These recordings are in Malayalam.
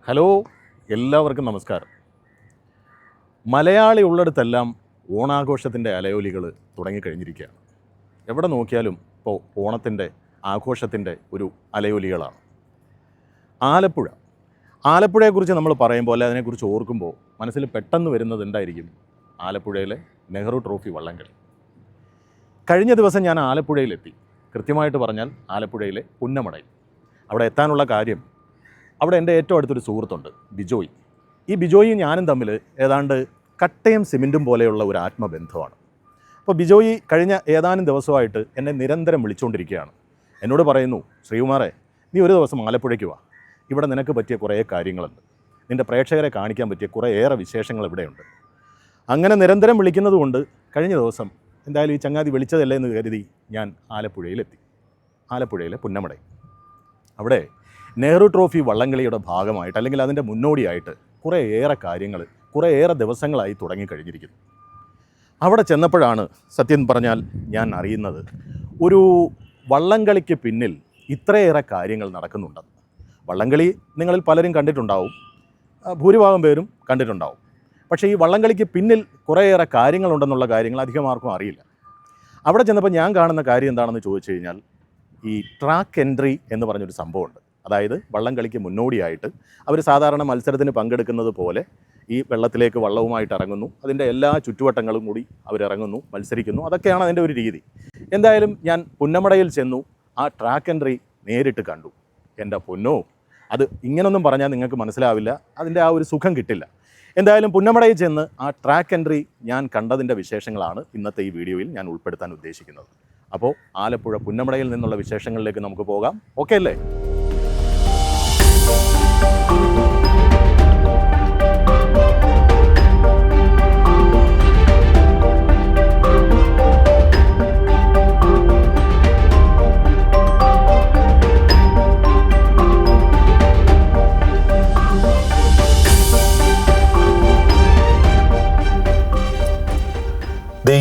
ഹലോ, എല്ലാവർക്കും നമസ്കാരം. മലയാളി ഉള്ളിടത്തെല്ലാം ഓണാഘോഷത്തിൻ്റെ അലയൊലികൾ തുടങ്ങിക്കഴിഞ്ഞിരിക്കുകയാണ്. എവിടെ നോക്കിയാലും ഇപ്പോൾ ഓണത്തിൻ്റെ ആഘോഷത്തിൻ്റെ ഒരു അലയൊലികളാണ്. ആലപ്പുഴയെക്കുറിച്ച് നമ്മൾ പറയുമ്പോൾ അല്ലെ അതിനെക്കുറിച്ച് ഓർക്കുമ്പോൾ മനസ്സിൽ പെട്ടെന്ന് വരുന്നത് എന്തായിരിക്കും? ആലപ്പുഴയിലെ നെഹ്റു ട്രോഫി വള്ളംകളി. കഴിഞ്ഞ ദിവസം ഞാൻ ആലപ്പുഴയിലെത്തി. കൃത്യമായിട്ട് പറഞ്ഞാൽ ആലപ്പുഴയിലെ പുന്നമടയിൽ. അവിടെ എത്താനുള്ള കാര്യം, അവിടെ എൻ്റെ ഏറ്റവും അടുത്തൊരു സുഹൃത്തുണ്ട്, ബിജോയ്. ഈ ബിജോയും ഞാനും തമ്മിൽ ഏതാണ്ട് കട്ടയും സിമെൻറ്റും പോലെയുള്ള ഒരു ആത്മബന്ധമാണ്. അപ്പോൾ ബിജോയി കഴിഞ്ഞ ഏതാനും ദിവസമായിട്ട് എന്നെ നിരന്തരം വിളിച്ചുകൊണ്ടിരിക്കുകയാണ്. എന്നോട് പറയുന്നു, ശ്രീകുമാറെ, നീ ഒരു ദിവസം ആലപ്പുഴയ്ക്ക് വാ, ഇവിടെ നിനക്ക് പറ്റിയ കുറേ കാര്യങ്ങളുണ്ട്, നിൻ്റെ പ്രേക്ഷകരെ കാണിക്കാൻ പറ്റിയ കുറേയേറെ വിശേഷങ്ങൾ ഇവിടെയുണ്ട്. അങ്ങനെ നിരന്തരം വിളിക്കുന്നത് കൊണ്ട് കഴിഞ്ഞ ദിവസം എന്തായാലും ഈ ചങ്ങാതി വിളിച്ചതല്ലേ എന്ന് കരുതി ഞാൻ ആലപ്പുഴയിലെത്തി. ആലപ്പുഴയിലെ പുന്നമടയിൽ. അവിടെ നെഹ്റു ട്രോഫി വള്ളംകളിയുടെ ഭാഗമായിട്ട് അല്ലെങ്കിൽ അതിൻ്റെ മുന്നോടിയായിട്ട് കുറേയേറെ കാര്യങ്ങൾ കുറേയേറെ ദിവസങ്ങളായി തുടങ്ങിക്കഴിഞ്ഞിരിക്കുന്നു. അവിടെ ചെന്നപ്പോഴാണ് സത്യം പറഞ്ഞാൽ ഞാൻ അറിയുന്നത് ഒരു വള്ളംകളിക്ക് പിന്നിൽ ഇത്രയേറെ കാര്യങ്ങൾ നടക്കുന്നുണ്ടെന്ന്. വള്ളംകളി നിങ്ങളിൽ പലരും കണ്ടിട്ടുണ്ടാവും, ഭൂരിഭാഗം പേരും കണ്ടിട്ടുണ്ടാവും. പക്ഷേ ഈ വള്ളംകളിക്ക് പിന്നിൽ കുറേയേറെ കാര്യങ്ങളുണ്ടെന്നുള്ള കാര്യങ്ങൾ അധികം ആർക്കും അറിയില്ല. അവിടെ ചെന്നപ്പോൾ ഞാൻ കാണുന്ന കാര്യം എന്താണെന്ന് ചോദിച്ചു കഴിഞ്ഞാൽ, ഈ ട്രാക്ക് എൻട്രി എന്ന് പറഞ്ഞൊരു സംഭവമുണ്ട്. അതായത് വള്ളംകളിക്ക് മുന്നോടിയായിട്ട് അവർ സാധാരണ മത്സരത്തിന് പങ്കെടുക്കുന്നത് പോലെ ഈ വെള്ളത്തിലേക്ക് വള്ളവുമായിട്ട് ഇറങ്ങുന്നു, അതിൻ്റെ എല്ലാ ചുറ്റുവട്ടങ്ങളും കൂടി അവരിറങ്ങുന്നു, മത്സരിക്കുന്നു. അതൊക്കെയാണ് അതിൻ്റെ ഒരു രീതി. എന്തായാലും ഞാൻ പുന്നമടയിൽ ചെന്നു, ആ ട്രാക്ക് എൻട്രി നേരിട്ട് കണ്ടു. എൻ്റെ പൊന്നോ, അത് ഇങ്ങനൊന്നും പറഞ്ഞാൽ നിങ്ങൾക്ക് മനസ്സിലാവില്ല, അതിൻ്റെ ആ ഒരു സുഖം കിട്ടില്ല. എന്തായാലും പുന്നമടയിൽ ചെന്ന് ആ ട്രാക്ക് എൻട്രി ഞാൻ കണ്ടതിൻ്റെ വിശേഷങ്ങളാണ് ഇന്നത്തെ ഈ വീഡിയോയിൽ ഞാൻ ഉൾപ്പെടുത്താൻ ഉദ്ദേശിക്കുന്നത്. അപ്പോൾ ആലപ്പുഴ പുന്നമടയിൽ നിന്നുള്ള വിശേഷങ്ങളിലേക്ക് നമുക്ക് പോകാം. ഓക്കെ അല്ലേ?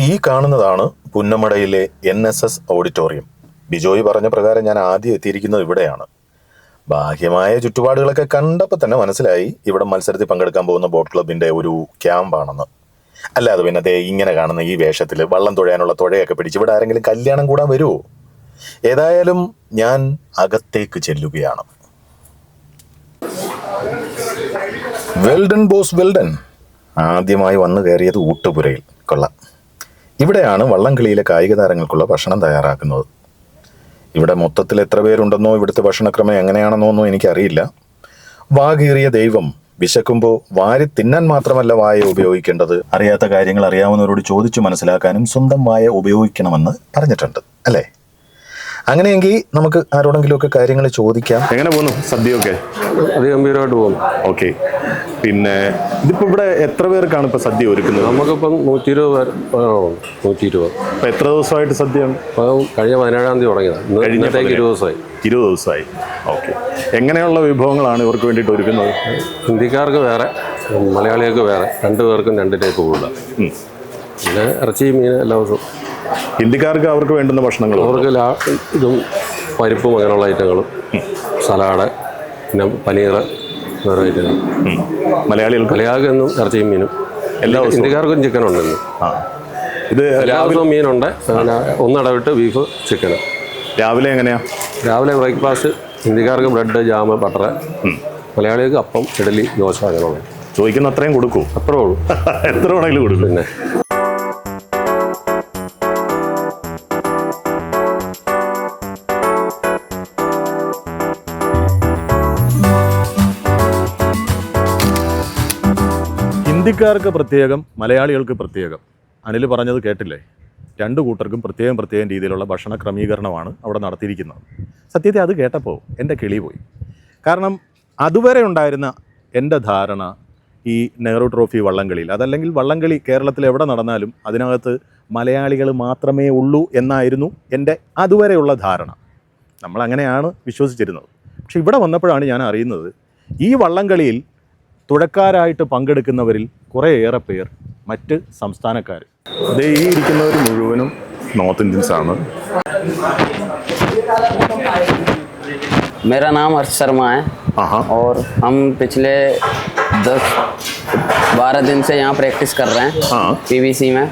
ഈ കാണുന്നതാണ് പുന്നമടയിലെ NSS ഓഡിറ്റോറിയം. ബിജോയ് പറഞ്ഞ പ്രകാരം ഞാൻ ആദ്യം എത്തിയിരിക്കുന്നത് ഇവിടെയാണ്. ബാഹ്യമായ ചുറ്റുപാടുകളൊക്കെ കണ്ടപ്പോൾ തന്നെ മനസ്സിലായി ഇവിടെ മത്സരത്തിൽ പങ്കെടുക്കാൻ പോകുന്ന ബോട്ട് ക്ലബിൻ്റെ ഒരു ക്യാമ്പാണെന്ന്. അല്ലാതെ പിന്നെ അതേ ഇങ്ങനെ കാണുന്ന ഈ വേഷത്തിൽ വള്ളം തുഴയാനുള്ള തുഴയൊക്കെ പിടിച്ച് ഇവിടെ ആരെങ്കിലും കല്യാണം കൂടാൻ വരുമോ? ഏതായാലും ഞാൻ അകത്തേക്ക് ചെല്ലുകയാണ്. Well done boss well done. ആദ്യമായി വന്നു കയറിയത് ഊട്ടുപുരയിൽ. കൊള്ളാം. ഇവിടെയാണ് വള്ളംകളിയിലെ കായിക താരങ്ങൾക്കുള്ള ഭക്ഷണം തയ്യാറാക്കുന്നത്. ഇവിടെ മൊത്തത്തിൽ എത്ര പേരുണ്ടെന്നോ ഇവിടുത്തെ ഭക്ഷണക്രമം എങ്ങനെയാണെന്നോ എനിക്കറിയില്ല. വാകീറിയ ദൈവം, വിശക്കുമ്പോൾ വാരി തിന്നാൻ മാത്രമല്ല വായ ഉപയോഗിക്കേണ്ടത്, അറിയാത്ത കാര്യങ്ങൾ അറിയാവുന്നവരോട് ചോദിച്ചു മനസ്സിലാക്കാനും സ്വന്തം വായ ഉപയോഗിക്കണമെന്ന് പറഞ്ഞിട്ടുണ്ട്, അല്ലേ? അങ്ങനെയെങ്കിൽ നമുക്ക് ആരോടെങ്കിലും ഒക്കെ കാര്യങ്ങൾ ചോദിക്കാം. എങ്ങനെ പോകുന്നു സദ്യയൊക്കെ? അതിഗംഭീരമായിട്ട് പോകുന്നു. ഓക്കെ. പിന്നെ ഇതിപ്പോൾ ഇവിടെ എത്ര പേർക്കാണ് ഇപ്പോൾ സദ്യ ഒരുക്കുന്നത്? നമുക്കിപ്പം 120 പേർ. 120. ഇപ്പം എത്ര ദിവസമായിട്ട് സദ്യയാണ്? കഴിഞ്ഞ 17-ാം തീയതി തുടങ്ങിയത്. ഇന്നത്തേക്ക് 20 ദിവസമായി. 20 ദിവസമായി. ഓക്കെ. എങ്ങനെയുള്ള വിഭവങ്ങളാണ് ഇവർക്ക് വേണ്ടിയിട്ട് ഒരുക്കുന്നത്? ഹിന്ദിക്കാർക്ക് വേറെ, മലയാളികൾക്ക് വേറെ, 2 പേർക്കും 2 ടൈപ്പ് കൂടുതൽ. പിന്നെ ഇറച്ചി, മീൻ എല്ലാ ദിവസവും. ഹിന്ദിക്കാർക്ക് അവർക്ക് വേണ്ടുന്ന ഭക്ഷണങ്ങൾ, അവർക്ക് ഇതും പരിപ്പും അങ്ങനെയുള്ള ഐറ്റങ്ങളും, സലാഡ്, പിന്നെ പനീർ, വേറെ ഐറ്റങ്ങൾ. മലയാളികൾക്ക് എന്നും ഇറച്ചിയും മീനും. എല്ലാ ഹിന്ദിക്കാർക്കും ചിക്കനുണ്ടെന്ന്. ഇത് എല്ലാ ദിവസവും മീനുണ്ട്. ഒന്നിടവിട്ട് ബീഫ്, ചിക്കന്. രാവിലെ എങ്ങനെയാ? രാവിലെ ബ്രേക്ക്ഫാസ്റ്റ് ഹിന്ദിക്കാർക്ക് ബ്രെഡ്, ജാം, ബട്ടർ. മലയാളികൾക്ക് അപ്പം, ഇഡലി, ദോശ അങ്ങനെയുള്ള. ചോദിക്കുന്ന അത്രയും കൊടുക്കൂ? അത്രേ ഉള്ളൂ. എത്ര വേണമെങ്കിലും കൊടുക്കും. പിന്നെ ഹിന്ദിക്കാർക്ക് പ്രത്യേകം, മലയാളികൾക്ക് പ്രത്യേകം. അനിൽ പറഞ്ഞത് കേട്ടില്ലേ? 2 കൂട്ടർക്കും പ്രത്യേകം രീതിയിലുള്ള ഭക്ഷണ ക്രമീകരണമാണ് അവിടെ നടത്തിയിരിക്കുന്നത്. സത്യത്തിൽ അത് കേട്ടപ്പോൾ എൻ്റെ കിളി പോയി. കാരണം അതുവരെ ഉണ്ടായിരുന്ന എൻ്റെ ധാരണ ഈ നെഹ്റു ട്രോഫി വള്ളംകളിയിൽ, അതല്ലെങ്കിൽ വള്ളംകളി കേരളത്തിൽ എവിടെ നടന്നാലും അതിനകത്ത് മലയാളികൾ മാത്രമേ ഉള്ളൂ എന്നായിരുന്നു എൻ്റെ അതുവരെയുള്ള ധാരണ. നമ്മളങ്ങനെയാണ് വിശ്വസിച്ചിരുന്നത്. പക്ഷെ ഇവിടെ വന്നപ്പോഴാണ് ഞാൻ അറിയുന്നത് ഈ വള്ളംകളിയിൽ തുഴക്കാരായിട്ട് പങ്കെടുക്കുന്നവരിൽ കുറേയേറെ പേർ മറ്റ് സംസ്ഥാനക്കാർ. അതേ ഈ ഇരിക്കുന്നവർ മുഴുവനും നോർത്ത് ഇന്ത്യൻസാണ്. मेरा नाम हर्ष शर्मा है। और हम पिछले 10-12 दिन से यहाँ प्रैक्टिस कर रहे हैं पीवीसी में।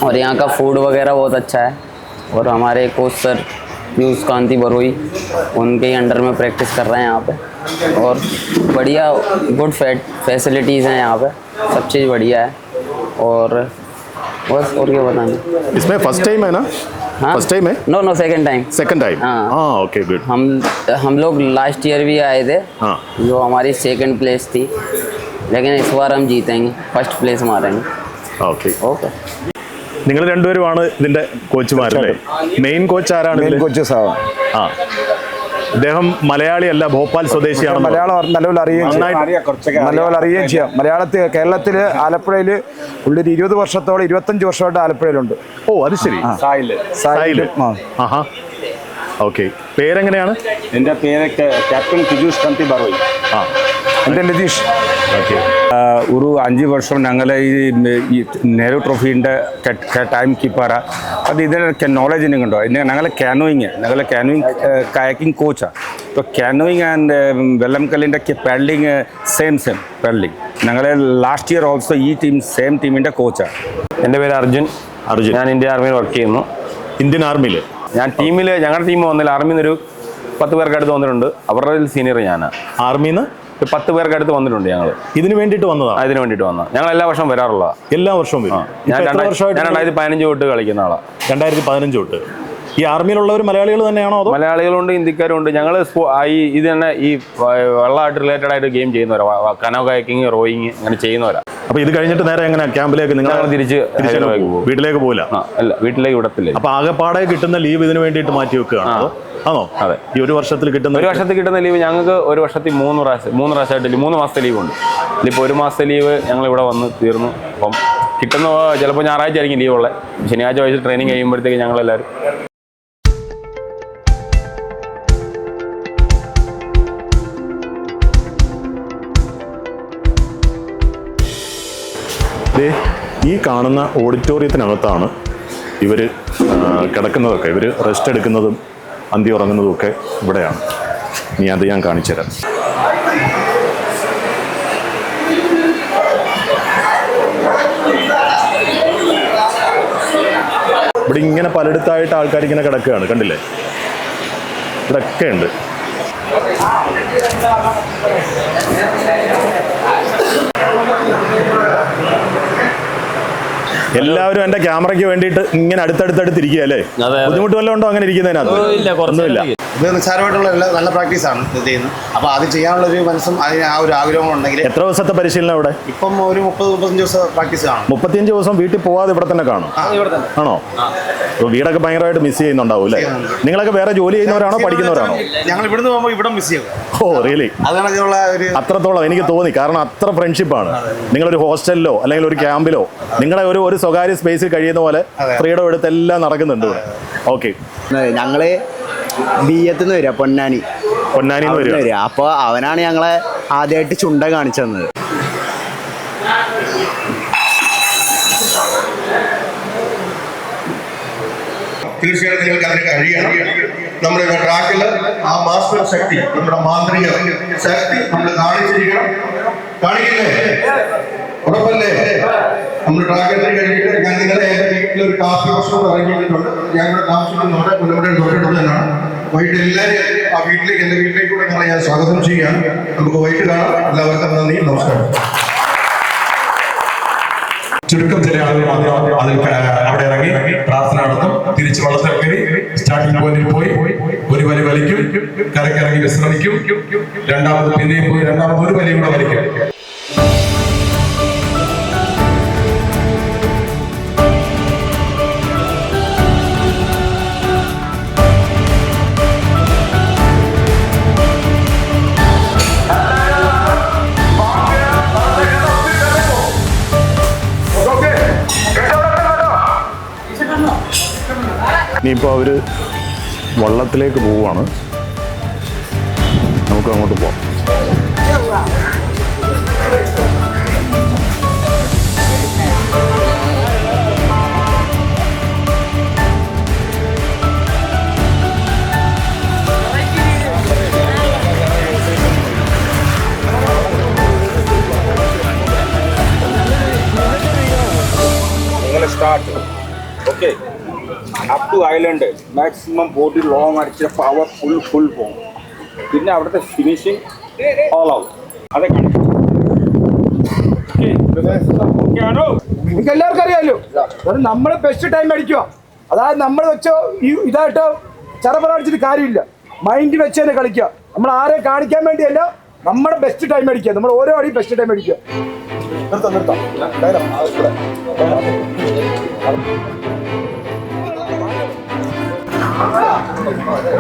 और यहाँ का फूड वगैरह बहुत अच्छा है। और हमारे कोच सर पीयूष कांति बरोई, उनके ही अंडर में प्रैक्टिस कर रहे हैं यहाँ पे। और बढ़िया गुड फैसिलिटीज़ हैं यहाँ पे, सब चीज़ बढ़िया है। और बस और क्या बताना। इसमें फर्स्ट टाइम है ना? हाँ, फर्स्ट टाइम है? No second time. Second time? हाँ, ओके गुड। हम लोग लास्ट ईयर भी आए थे, जो हमारी सेकंड प्लेस थी, लेकिन इस बार हम जीतेंगे, फर्स्ट प्लेस मारेंगे। ഓക്കെ. ओके। നിങ്ങൾ രണ്ടുപേരുമാണ് ഇതിന്റെ കോച്ചുമാരല്ലേ? മെയിൻ കോച്ച് ആരാണ്? കോച്ച് സാവാ. ആ, ഇദ്ദേഹം മലയാളിയല്ല, ഭോപ്പാൽ സ്വദേശിയാണ്. മലയാളം നല്ലപോലെ അറിയുകയും ചെയ്യാം. മലയാളത്തിൽ കേരളത്തിൽ ആലപ്പുഴയിൽ ഉള്ളൊരു 20 വർഷത്തോളം 25 വർഷമായിട്ട് ആലപ്പുഴയിലുണ്ട്. ഓ, അത് ശരി. സാഹിൽ. ആഹാ, ഓക്കെ. പേരെങ്ങനെയാണ്? എൻ്റെ പേര് ക്യാപ്റ്റൻ പീയൂഷ് കാന്തി ബറോയി. ആ, എൻ്റെ ലതീഷ്. ഓക്കെ. ഒരു 5 വർഷം ഞങ്ങൾ ഈ നെഹ്റു ട്രോഫീൻ്റെ ടൈം കീപ്പറാണ്. അത് ഇതിനൊക്കെ നോളജ് എനിക്കുണ്ടോ? ഞങ്ങൾ കാനോയിങ് കയാക്കിംഗ് കോച്ചാണ്. അപ്പോൾ കാനോയിങ് ആൻഡ് വെള്ളംകല്ലിൻ്റെ പാഡലിങ് സെയിം പാഡലിങ്. ഞങ്ങൾ ലാസ്റ്റ് ഇയർ ഓൾസോ ഈ സെയിം ടീമിൻ്റെ കോച്ചാണ്. എൻ്റെ പേര് അർജുൻ. ഞാൻ ഇന്ത്യൻ ആർമിയിൽ വർക്ക് ചെയ്യുന്നു. ഇന്ത്യൻ ആർമിയിൽ? ഞാൻ ഞങ്ങളുടെ ടീം വന്നില്ല. ആർമിയിൽ നിന്നൊരു 10 പേർക്ക് അടുത്ത് വന്നിട്ടുണ്ട്. അവരുടെ സീനിയർ ഞാനാണ്. ആർമിന്ന് 10 പേർക്ക് അടുത്ത് വന്നിട്ടുണ്ട്. ഞങ്ങൾ ഇതിന് വേണ്ടിയിട്ട് വന്നതാണ്? ഇതിന് വേണ്ടിയിട്ട് വന്നതാണ്. ഞങ്ങൾ എല്ലാ വർഷവും വരാറുള്ളതാണ്. എല്ലാ വർഷവും വരും? ഞാൻ 2015 തൊട്ട് കളിക്കുന്ന ആളാണ്. 2015 തൊട്ട്? ഈ ആർമിയിലുള്ളവർ മലയാളികൾ തന്നെയാണോ? അതോ മലയാളികളുണ്ട്, ഇന്ത്യക്കാരുണ്ട്. ഞങ്ങൾ ഇത് തന്നെ ഈ വെള്ളമായിട്ട് റിലേറ്റഡ് ആയിട്ട് ഗെയിം ചെയ്യുന്നവരാണ്. കനോ കയാക്കിങ്, റോയിങ് അങ്ങനെ ചെയ്യുന്നവരാണ്. അപ്പൊ ഇത് കഴിഞ്ഞിട്ട് നേരെ എങ്ങനെ ക്യാമ്പിലേക്ക് നിങ്ങൾ തിരിച്ച് വീട്ടിലേക്ക് പോകില്ല? അല്ല, വീട്ടിലേക്ക് വിടത്തില്ല. അപ്പൊ ആകെപ്പാടെ കിട്ടുന്ന ലീവ് ഇതിന് വേണ്ടിയിട്ട് മാറ്റി വെക്കുകയാണ്? ആണോ? അതെ. ഈ ഒരു വർഷത്തിൽ കിട്ടുന്ന ലീവ് ഞങ്ങൾക്ക് ഒരു വർഷത്തിൽ 3 പ്രാവശ്യമായിട്ട് 3 മാസത്തെ ലീവ് ഉണ്ട്. ഇതിപ്പോൾ 1 മാസത്തെ ലീവ് ഞങ്ങൾ ഇവിടെ വന്ന് തീർന്നു. അപ്പം കിട്ടുന്ന ചിലപ്പോൾ ഞായറാഴ്ച ആയിരിക്കും ലീവ് ഉള്ളത്. ശനിയാഴ്ച വയസ്സിൽ ട്രെയിനിങ് കഴിയുമ്പോഴത്തേക്ക് ഞങ്ങളെല്ലാവരും ഈ കാണുന്ന ഓഡിറ്റോറിയത്തിനകത്താണ് ഇവർ കിടക്കുന്നതൊക്കെ. ഇവർ റെസ്റ്റ് എടുക്കുന്നതും അന്തി ഉറങ്ങുന്നതും ഒക്കെ ഇവിടെയാണ്. ഇനി അത് ഞാൻ കാണിച്ചു തരാം. ഇവിടെ ഇങ്ങനെ പലയിടത്തായിട്ട് ആൾക്കാർ ഇങ്ങനെ കിടക്കുകയാണ്, കണ്ടില്ലേ? ഇവിടെയൊക്കെ ഉണ്ട്. എല്ലാവരും എന്റെ ക്യാമറയ്ക്ക് വേണ്ടിയിട്ട് ഇങ്ങനെ അടുത്തടുത്തിരിക്കുക അല്ലേ? ബുദ്ധിമുട്ട് വല്ലതും ഉണ്ടോ അങ്ങനെ ഇരിക്കുന്നതിനകത്ത്? ഒന്നുമില്ല. ഇത് നിസ്സാരമായിട്ടുള്ള നല്ല പ്രാക്ടീസാണ് ഇത് ചെയ്യുന്നത്. അപ്പോൾ അത് ചെയ്യാനുള്ള ഒരു മനസ്സും അതിന് ആ ഒരു ആഗ്രഹം ഉണ്ടെങ്കിൽ. എത്ര ദിവസത്തെ പരിശീലനം ഇവിടെ? ഇപ്പം ഒരു 30-35 ദിവസം പ്രാക്ടീസ് കാണും. 35 ദിവസം വീട്ടിൽ പോവാതെ ഇവിടെ തന്നെ കാണും? ആണോ? വീടൊക്കെ ഭയങ്കരമായിട്ട് മിസ് ചെയ്യുന്നുണ്ടാവും അല്ലേ? നിങ്ങളൊക്കെ വേറെ ജോലി ചെയ്യുന്നവരാണോ പഠിക്കുന്നവരാണോ? ഞങ്ങൾ ഇവിടുന്ന് പോകുമ്പോൾ ഇവിടെ മിസ് ചെയ്യും. Oh really? അത്രത്തോളം എനിക്ക് തോന്നി. കാരണം അത്ര ഫ്രണ്ട്ഷിപ്പാണ്. നിങ്ങളൊരു ഹോസ്റ്റലിലോ അല്ലെങ്കിൽ ഒരു ക്യാമ്പിലോ നിങ്ങളെ ഒരു സ്വകാര്യ സ്പേസിൽ കഴിയുന്ന പോലെ ഫ്രീഡം എടുത്ത് എല്ലാം നടക്കുന്നുണ്ട് ഇവിടെ. ഓക്കെ. ഞങ്ങള് ബിയത്തുനിന്ന് വരിക, പൊന്നാനി വരിക. അപ്പോൾ അവനാണ് ഞങ്ങളെ ആദ്യമായിട്ട് ചുണ്ട കാണിച്ചു തന്നത്. തീർച്ചയായിട്ടും നിങ്ങൾക്ക് അതിന് കഴിയണം. നമ്മുടെ ട്രാക്കിൽ ആ മാസ്റ്റർ ശക്തി, നമ്മുടെ മാന്ത്രിക ശക്തി നമ്മൾ കാണിച്ചിരിക്കണം. കാണിക്കില്ലേ? ഉറപ്പല്ലേ? നമ്മൾ ട്രാക്കിൽ കഴിഞ്ഞിട്ട് ഞാൻ നിങ്ങളെ എൻ്റെ വീട്ടിലൊരു കാപ്പി ഭക്ഷണം ഇറങ്ങിയിട്ടുണ്ട്. ഞങ്ങളുടെ താമസിക്കുന്നവിടെ പുലമ്പുഴ തൊട്ടടുത്ത് തന്നെയാണ്. വൈകിട്ട് എല്ലാവരും ആ വീട്ടിലേക്ക്, എൻ്റെ വീട്ടിലേക്ക് കൂടെ നിങ്ങളെ ഞാൻ സ്വാഗതം ചെയ്യുകയാണ്. നമുക്ക് വൈകിട്ട് കാണാം. എല്ലാവർക്കും നന്ദി, നമസ്കാരം. ചുരുക്കം ചില ആളുകൾ മാത്രം അതിൽ അവിടെ ഇറങ്ങി പ്രാർത്ഥന നടത്തും. തിരിച്ച് വള്ളത്തിൽ കയറി സ്റ്റാർട്ടിംഗ് പോയിന്റിൽ പോയി ഒരു വലി വലിക്കും, കരക്കിറങ്ങി വിശ്രമിക്കും. രണ്ടാമത് പിന്നെയും പോയി രണ്ടാമത് ഒരു വലിയും കൂടെ വലിക്കും. ഇനിയിപ്പോൾ അവർ വള്ളത്തിലേക്ക് പോവുകയാണ്. നമുക്ക് അങ്ങോട്ട് പോവാം. Okay up to island maximum body long അടിച്ച പവർ ഫുൾ പോകും. പിന്നെ അവിടുത്തെ ഫിനിഷിങ് ഓൾ ഔട്ട് അതെ കാണിക്കും. നിങ്ങൾക്ക് എല്ലാവർക്കും അറിയാമല്ലോ, അത് നമ്മൾ ബെസ്റ്റ് ടൈം അടിക്കുക. അതായത് നമ്മൾ വെച്ചോ ഇതായിട്ടോ ചറപറ അടിച്ചിട്ട് കാര്യമില്ല. മൈൻഡ് വെച്ച് തന്നെ കളിക്കുക. നമ്മൾ ആരെയും കാണിക്കാൻ വേണ്ടിയല്ല, നമ്മുടെ ബെസ്റ്റ് ടൈം അടിക്കുക. നമ്മൾ ഓരോ അടി ബെസ്റ്റ് ടൈം അടിക്കുക. നിർത്താം.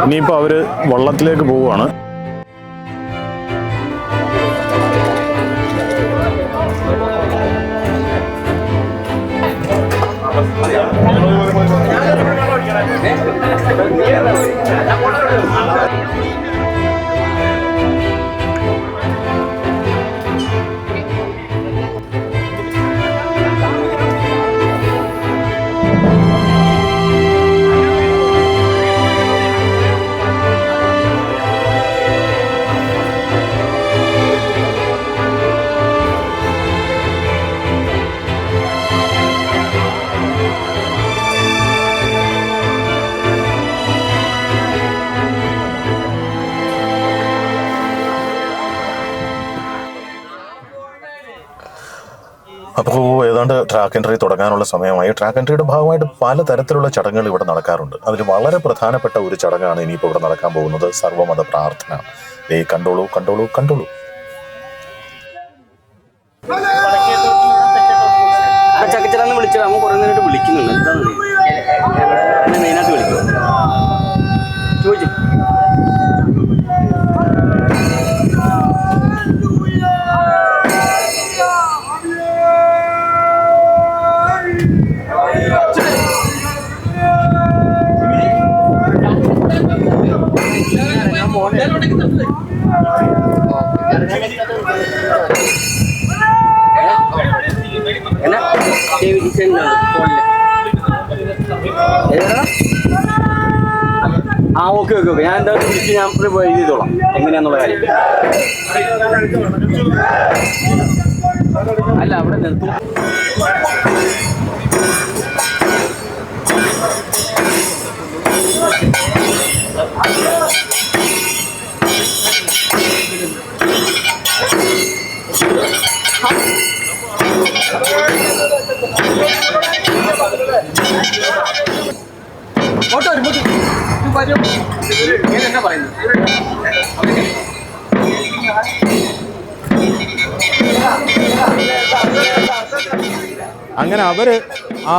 ഇനിയിപ്പോൾ അവർ വള്ളത്തിലേക്ക് പോവുകയാണ്. അപ്പോൾ ഏതാണ്ട് ട്രാക്ക് എൻട്രി തുടങ്ങാനുള്ള സമയമായി. ട്രാക്ക് എൻട്രിയുടെ ഭാഗമായിട്ട് പലതരത്തിലുള്ള ചടങ്ങുകൾ ഇവിടെ നടക്കാറുണ്ട്. അതിൽ വളരെ പ്രധാനപ്പെട്ട ഒരു ചടങ്ങാണ് ഇനിയിപ്പോൾ ഇവിടെ നടക്കാൻ പോകുന്നത്, സർവ്വമത പ്രാർത്ഥന. കണ്ടോളൂ. വിളിച്ചാൽ നമ്മൾ കുറേ നേരമായിട്ട് വിളിക്കുന്നുണ്ട്. എന്താണ് മെയിനായിട്ട് വിളിക്കുന്നത് ചോദിച്ചു. ഓക്കെ ഞാൻ എന്തായാലും വിളിച്ച് ഞാൻ ഇത് ചെയ്തോളാം എങ്ങനെയാന്നുള്ള കാര്യം. അല്ല അവിടെ നിർത്തും. അങ്ങനെ അവർ ആ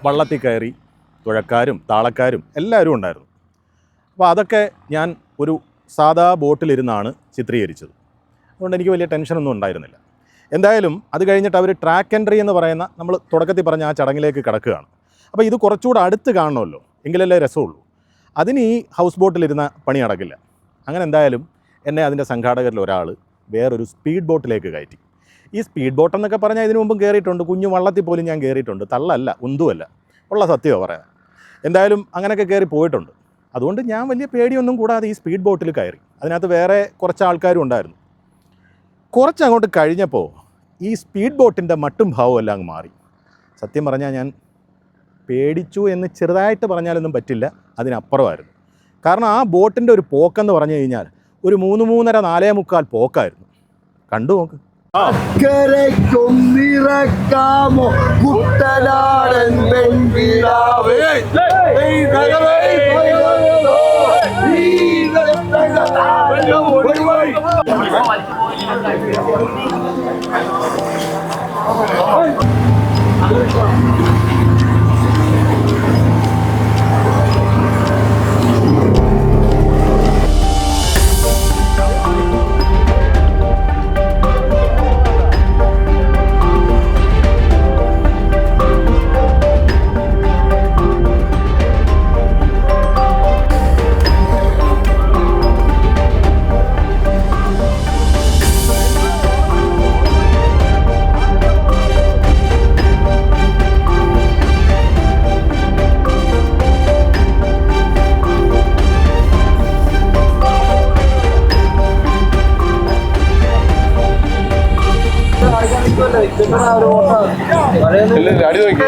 വള്ളത്തിൽ കയറി, തുഴക്കാരും താളക്കാരും എല്ലാവരും ഉണ്ടായിരുന്നു. അപ്പോൾ അതൊക്കെ ഞാൻ ഒരു സാധാ ബോട്ടിലിരുന്നാണ് ചിത്രീകരിച്ചത്. അതുകൊണ്ട് എനിക്ക് വലിയ ടെൻഷനൊന്നും ഉണ്ടായിരുന്നില്ല. എന്തായാലും അത് കഴിഞ്ഞിട്ട് അവർ ട്രാക്ക് എൻട്രി എന്ന് പറയുന്ന, നമ്മൾ തുടക്കത്തിൽ പറഞ്ഞ ആ ചടങ്ങിലേക്ക് കടക്കുകയാണ്. അപ്പോൾ ഇത് കുറച്ചുകൂടെ അടുത്ത് കാണണമല്ലോ, എങ്കിലല്ലേ രസമുള്ളൂ. അതിന് ഈ ഹൗസ് ബോട്ടിലിരുന്ന പണി നടക്കില്ല. അങ്ങനെ എന്തായാലും എന്നെ അതിൻ്റെ സംഘാടകരിൽ ഒരാൾ വേറൊരു സ്പീഡ് ബോട്ടിലേക്ക് കയറ്റി. ഈ സ്പീഡ് ബോട്ട് എന്നൊക്കെ പറഞ്ഞാൽ ഇതിനു മുമ്പും കയറിയിട്ടുണ്ട്. കുഞ്ഞു വള്ളത്തിൽ പോലും ഞാൻ കയറിയിട്ടുണ്ട്. തള്ളല്ല, ഉന്തുമല്ല, ഉള്ള സത്യമാണ് പറയാം. എന്തായാലും അങ്ങനെയൊക്കെ കയറി പോയിട്ടുണ്ട്. അതുകൊണ്ട് ഞാൻ വലിയ പേടിയൊന്നും കൂടാതെ ഈ സ്പീഡ് ബോട്ടിൽ കയറി. അതിനകത്ത് വേറെ കുറച്ച് ആൾക്കാരും ഉണ്ടായിരുന്നു. കുറച്ചങ്ങോട്ട് കഴിഞ്ഞപ്പോൾ ഈ സ്പീഡ് ബോട്ടിൻ്റെ മട്ടും ഭാവവും എല്ലാം അങ്ങ് മാറി. സത്യം പറഞ്ഞാൽ ഞാൻ പേടിച്ചു എന്ന് ചെറുതായിട്ട് പറഞ്ഞാലൊന്നും പറ്റില്ല, അതിനപ്പുറമായിരുന്നു. കാരണം ആ ബോട്ടിൻ്റെ ഒരു പോക്കെന്ന് പറഞ്ഞു കഴിഞ്ഞാൽ ഒരു 3-3:30, 4:45 പോക്കായിരുന്നു. കണ്ടു നോക്ക്. അക്കരയ്ക്കൊന്നിറക്കാമോ കുട്ടനാടൻ പെൺകിടാവേ അടി നോക്കി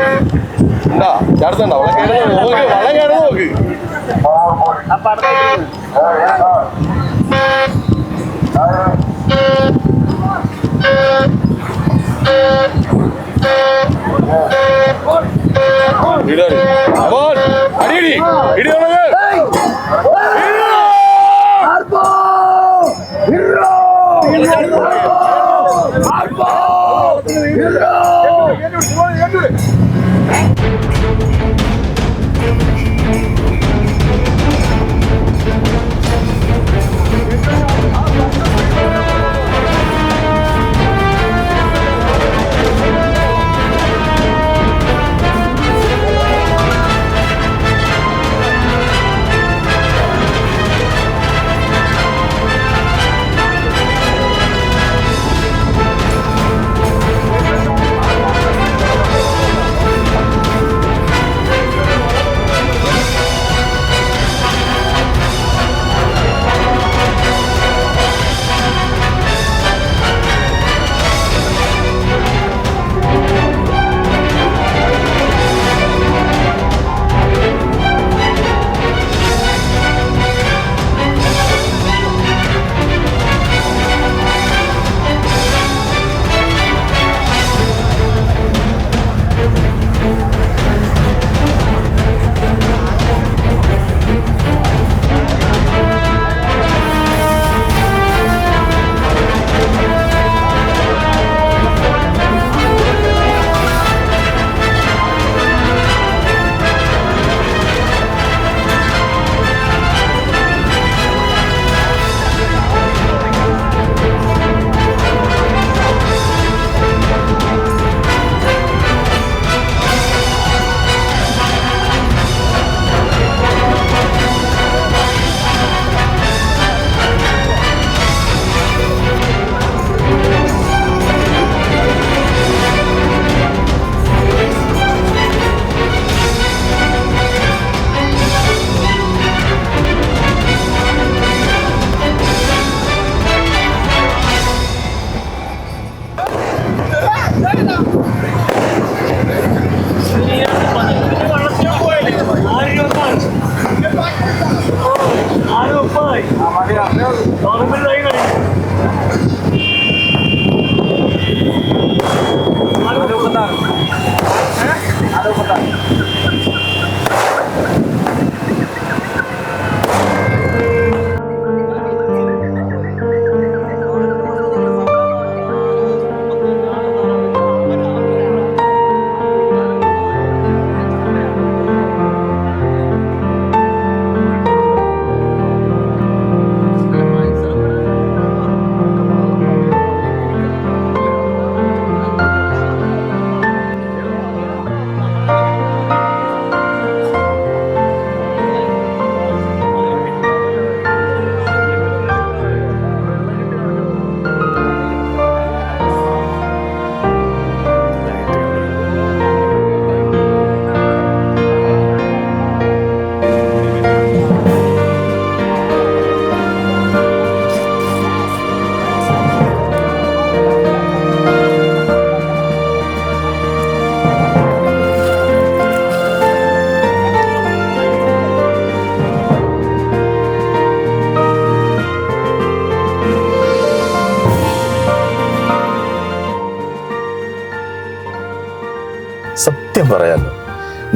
സത്യം പറയാലോ,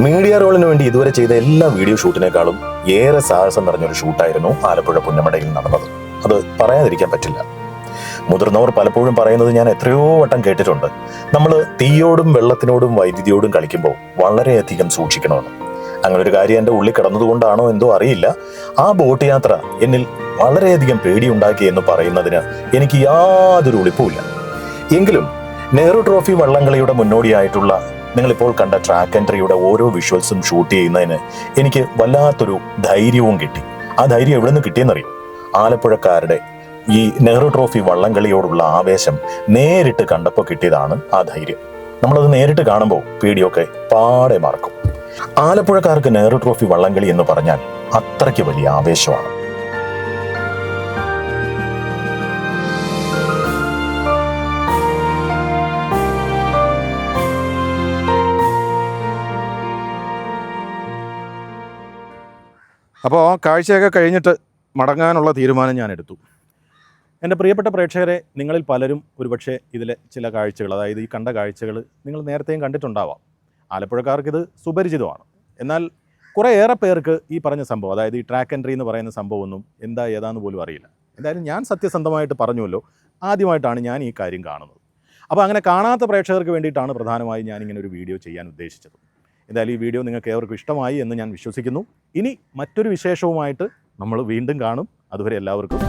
മീഡിയ റോളിന് വേണ്ടി ഇതുവരെ ചെയ്ത എല്ലാ വീഡിയോ ഷൂട്ടിനേക്കാളും ഏറെ സാഹസം നിറഞ്ഞൊരു ഷൂട്ടായിരുന്നു ആലപ്പുഴ പുന്നമടയിൽ നടന്നത്. അത് പറയാതിരിക്കാൻ പറ്റില്ല. മുതിർന്നവർ പലപ്പോഴും പറയുന്നത് ഞാൻ എത്രയോ വട്ടം കേട്ടിട്ടുണ്ട്. നമ്മൾ തീയോടും വെള്ളത്തിനോടും വൈദ്യുതിയോടും കളിക്കുമ്പോൾ വളരെയധികം സൂക്ഷിക്കണമെന്ന്. അങ്ങനെ ഒരു കാര്യം എൻ്റെ ഉള്ളിൽ കിടന്നതുകൊണ്ടാണോ എന്തോ അറിയില്ല, ആ ബോട്ട് യാത്ര എന്നിൽ വളരെയധികം പേടിയുണ്ടാക്കി എന്ന് പറയുന്നതിന് എനിക്ക് യാതൊരു ഉളിപ്പുമില്ല. എങ്കിലും നെഹ്റു ട്രോഫി വള്ളംകളിയുടെ മുന്നോടിയായിട്ടുള്ള നിങ്ങളിപ്പോൾ കണ്ട ട്രാക്ക് എൻട്രിയുടെ ഓരോ വിഷ്വൽസും ഷൂട്ട് ചെയ്യുന്നതിന് എനിക്ക് വല്ലാത്തൊരു ധൈര്യവും കിട്ടി. ആ ധൈര്യം എവിടെ നിന്ന് കിട്ടിയെന്നറിയും? ആലപ്പുഴക്കാരുടെ ഈ നെഹ്റു ട്രോഫി വള്ളംകളിയോടുള്ള ആവേശം നേരിട്ട് കണ്ടപ്പോൾ കിട്ടിയതാണ് ആ ധൈര്യം. നമ്മളത് നേരിട്ട് കാണുമ്പോൾ പേടിയൊക്കെ പാടെ മറക്കും. ആലപ്പുഴക്കാർക്ക് നെഹ്റു ട്രോഫി വള്ളംകളി എന്ന് പറഞ്ഞാൽ അത്രയ്ക്ക് വലിയ ആവേശമാണ്. അപ്പോൾ കാഴ്ചയൊക്കെ കഴിഞ്ഞിട്ട് മടങ്ങാനുള്ള തീരുമാനം ഞാൻ എടുത്തു. എൻ്റെ പ്രിയപ്പെട്ട പ്രേക്ഷകരെ, നിങ്ങളിൽ പലരും ഒരുപക്ഷെ ഇതിലെ ചില കാഴ്ചകൾ, അതായത് ഈ കണ്ട കാഴ്ചകൾ നിങ്ങൾ നേരത്തെയും കണ്ടിട്ടുണ്ടാവാം. ആലപ്പുഴക്കാർക്കിത് സുപരിചിതമാണ്. എന്നാൽ കുറേയേറെ പേർക്ക് ഈ പറഞ്ഞ സംഭവം, അതായത് ഈ ട്രാക്ക് എൻട്രി എന്ന് പറയുന്ന സംഭവമൊന്നും ഏതാന്ന് പോലും അറിയില്ല. എന്തായാലും ഞാൻ സത്യസന്ധമായിട്ട് പറഞ്ഞുവല്ലോ, ആദ്യമായിട്ടാണ് ഞാൻ ഈ കാര്യം കാണുന്നത്. അപ്പോൾ അങ്ങനെ കാണാത്ത പ്രേക്ഷകർക്ക് വേണ്ടിയിട്ടാണ് പ്രധാനമായും ഞാനിങ്ങനെ ഒരു വീഡിയോ ചെയ്യാൻ ഉദ്ദേശിച്ചത്. എന്തായാലും ഈ വീഡിയോ നിങ്ങൾക്ക് ഏവർക്കും ഇഷ്ടമായി എന്ന് ഞാൻ വിശ്വസിക്കുന്നു. ഇനി മറ്റൊരു വിശേഷവുമായിട്ട് നമ്മൾ വീണ്ടും കാണും. അതുവരെ എല്ലാവർക്കും